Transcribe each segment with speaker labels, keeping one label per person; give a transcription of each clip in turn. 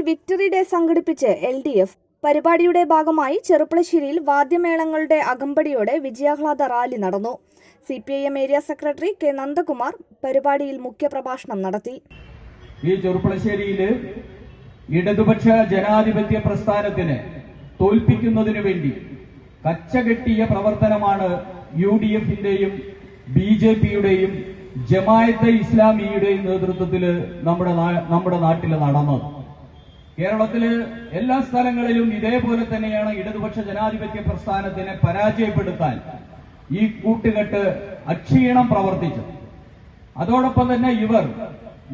Speaker 1: Victory day സംഘടിപ്പിച്ച് LDF. പരിപാടിയുടെ ഭാഗമായി ചെറുപ്പളശ്ശേരിയിൽ വാദ്യമേളങ്ങളുടെ അകമ്പടിയോടെ വിജയാഹ്ലാദ റാലി നടന്നു. CPIM area secretary K. Nandakumar പരിപാടിയിൽ മുഖ്യപ്രഭാഷണം നടത്തി.
Speaker 2: ഈ ചെറുപ്പളശ്ശേരിയില് ഇടതുപക്ഷ ജനാധിപത്യ പ്രസ്ഥാനത്തിന് തോൽപ്പിക്കുന്നതിനു വേണ്ടി കച്ചകെട്ടിയ പ്രവർത്തനമാണ് UDF-ന്റെയും BJP-യുടെയും ജമാഅത്തെ ഇസ്ലാമിയുടെയും നേതൃത്വത്തിൽ നമ്മുടെ നാട്ടിൽ നടന്നത്. കേരളത്തില് എല്ലാ സ്ഥലങ്ങളിലും ഇതേപോലെ തന്നെയാണ് ഇടതുപക്ഷ ജനാധിപത്യ പ്രസ്ഥാനത്തിനെ പരാജയപ്പെടുത്താൻ ഈ കൂട്ടുകെട്ട് അക്ഷീണം പ്രവർത്തിച്ചത്. അതോടൊപ്പം തന്നെ ഇവർ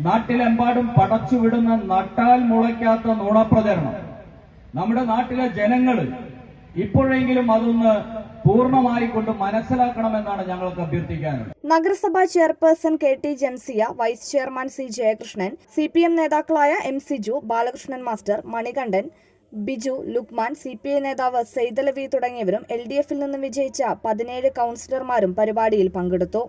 Speaker 2: നാട്ടിലെമ്പാടും പടച്ചുവിടുന്ന നട്ടാൽ മുളയ്ക്കാത്ത നുണപ്രചരണം നമ്മുടെ നാട്ടിലെ ജനങ്ങൾ ഇപ്പോഴെങ്കിലും അതൊന്ന് പൂർണ്ണമായി കൊണ്ട് മനസ്സിലാക്കണമെന്നാണ് ഞങ്ങൾക്ക് അഭ്യർത്ഥിക്കാനുള്ളത്.
Speaker 1: നഗരസഭാ chairperson KT Jamsiya, vice chairman C. Jayakrishnan, CPM നേതാക്കളായ MC ജു, ബാലകൃഷ്ണൻ മാസ്റ്റർ, മണികണ്ഠൻ, ബിജു, ലുക്മാൻ, CPI നേതാവ് സെയ്തലവി തുടങ്ങിയവരും LDF-ൽ നിന്ന് വിജയിച്ച 17 കൗൺസിലർമാരും പരിപാടിയിൽ പങ്കെടുത്തു.